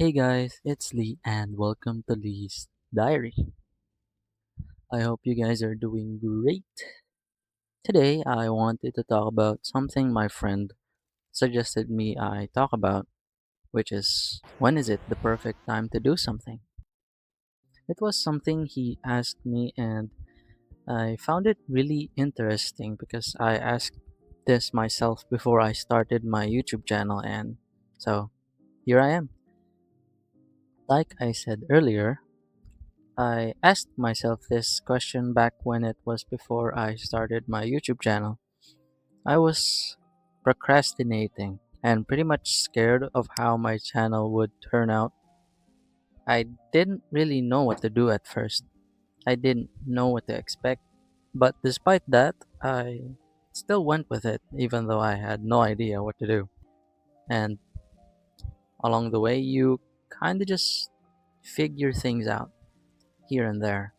Hey guys, it's Lee and welcome to Lee's Diary. I hope you guys are doing great. Today I wanted to talk about something my friend suggested me I talk about, which is when is it the perfect time to do something? It was something he asked me and I found it really interesting because I asked this myself before I started my YouTube channel and so here I am. Like I said earlier, I asked myself this question back when it was before I started my YouTube channel. I was procrastinating and pretty much scared of how my channel would turn out. I didn't really know what to do at first. I didn't know what to expect. But despite that, I still went with it even though I had no idea what to do. And along the way, you kind of just figure things out here and there.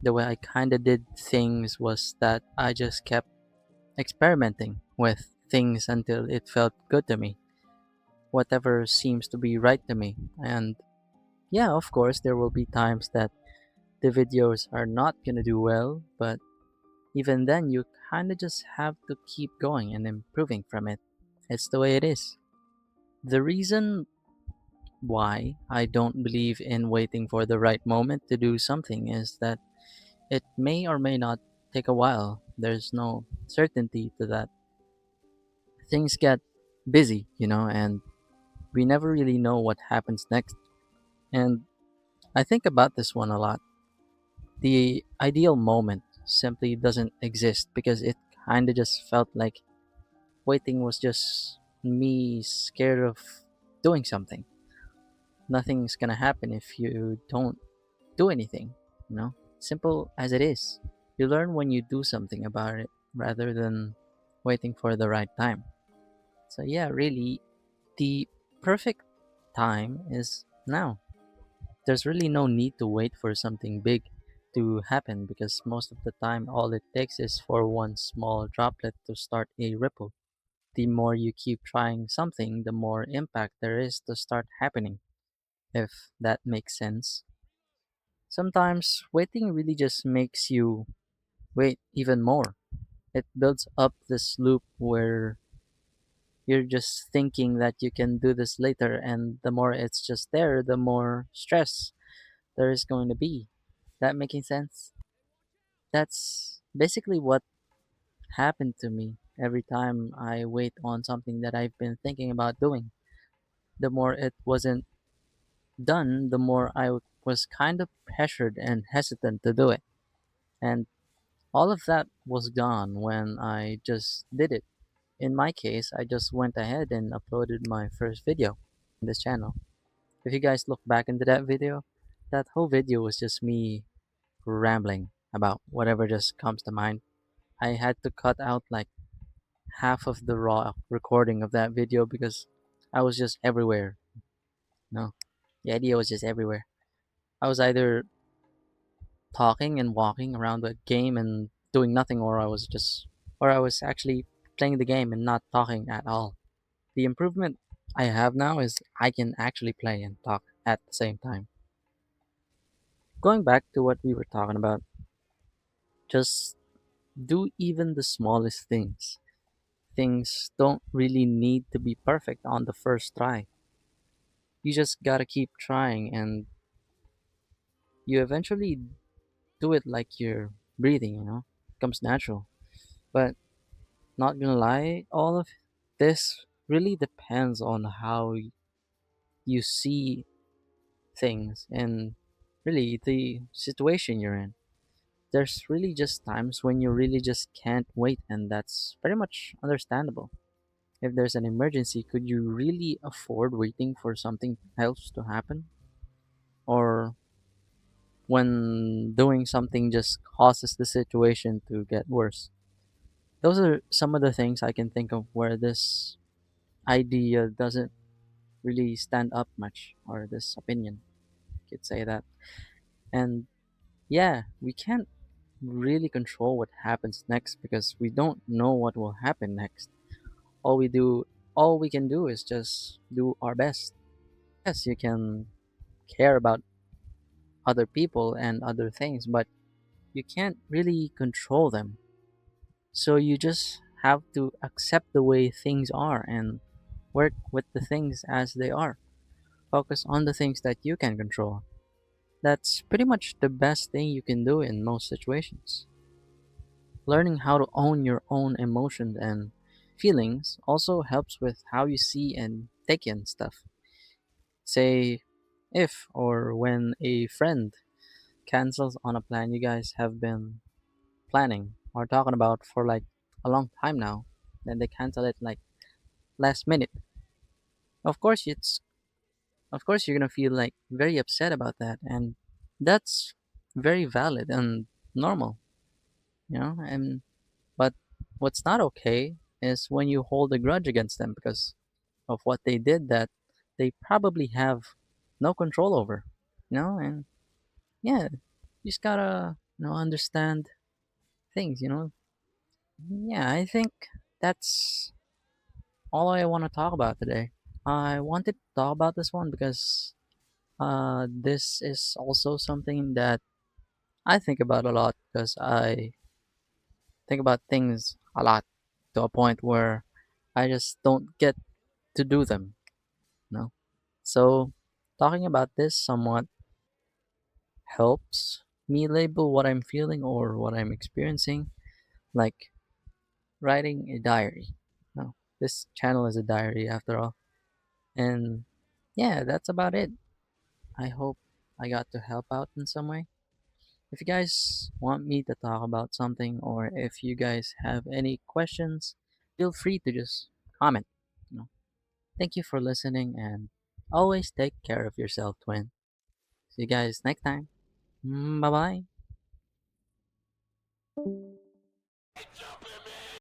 The way I kind of did things was that I just kept experimenting with things until it felt good to me, whatever seems to be right to me. And yeah, of course, there will be times that the videos are not gonna do well, but even then, you kind of just have to keep going and improving from it. It's the way it is. The reason why I don't believe in waiting for the right moment to do something is that it may or may not take a while. There's no certainty to that. Things get busy, and we never really know what happens next. And I think about this one a lot. The ideal moment simply doesn't exist because it kind of just felt like waiting was just me scared of doing something. Nothing's gonna happen if you don't do anything, you know? Simple as it is. You learn when you do something about it rather than waiting for the right time. So, yeah, really, the perfect time is now. There's really no need to wait for something big to happen because most of the time, all it takes is for one small droplet to start a ripple. The more you keep trying something, the more impact there is to start happening, if that makes sense. Sometimes waiting really just makes you wait even more. It builds up this loop where you're just thinking that you can do this later, and the more it's just there, the more stress there is going to be. That making sense? That's basically what happened to me every time I wait on something that I've been thinking about doing. The more it wasn't done, the more was kind of pressured and hesitant to do it. And all of that was gone when I just did it. In my case, I just went ahead and uploaded my first video in this channel. If you guys look back into that video, that whole video was just me rambling about whatever just comes to mind. I had to cut out like half of the raw recording of that video because I was just everywhere. No, the idea was just everywhere. I was either talking and walking around the game and doing nothing, or I was actually playing the game and not talking at all. The improvement I have now is I can actually play and talk at the same time. Going back to what we were talking about, just do even the smallest things. Things don't really need to be perfect on the first try. You just gotta keep trying and you eventually do it like you're breathing. It comes natural. But not gonna lie, all of this really depends on how you see things and really the situation you're in. There's really just times when you really just can't wait, and that's very much understandable. If there's an emergency, could you really afford waiting for something else to happen? Or when doing something just causes the situation to get worse? Those are some of the things I can think of where this idea doesn't really stand up much, or this opinion, you could say that. And yeah, we can't really control what happens next because we don't know what will happen next. All we do, all we can do is just do our best. Yes, you can care about other people and other things, but you can't really control them. So you just have to accept the way things are and work with the things as they are. Focus on the things that you can control. That's pretty much the best thing you can do in most situations. Learning how to own your own emotions and feelings also helps with how you see and take in stuff. Say, if or when a friend cancels on a plan you guys have been planning or talking about for like a long time now, then they cancel it like last minute. Of course, you're gonna feel like very upset about that, and that's very valid and normal, you know. And but what's not okay is when you hold a grudge against them because of what they did that they probably have no control over, you know. And yeah, you just gotta understand things, you know. Yeah, I think that's all I want to talk about today. I wanted to talk about this one because this is also something that I think about a lot because I think about things a lot to a point where I just don't get to do them, you know. So talking about this somewhat helps me label what I'm feeling or what I'm experiencing, like writing a diary. No, this channel is a diary after all. And yeah, that's about it. I hope I got to help out in some way. If you guys want me to talk about something or if you guys have any questions, feel free to just comment. You know. Thank you for listening and always take care of yourself, twin. See you guys next time. Bye bye.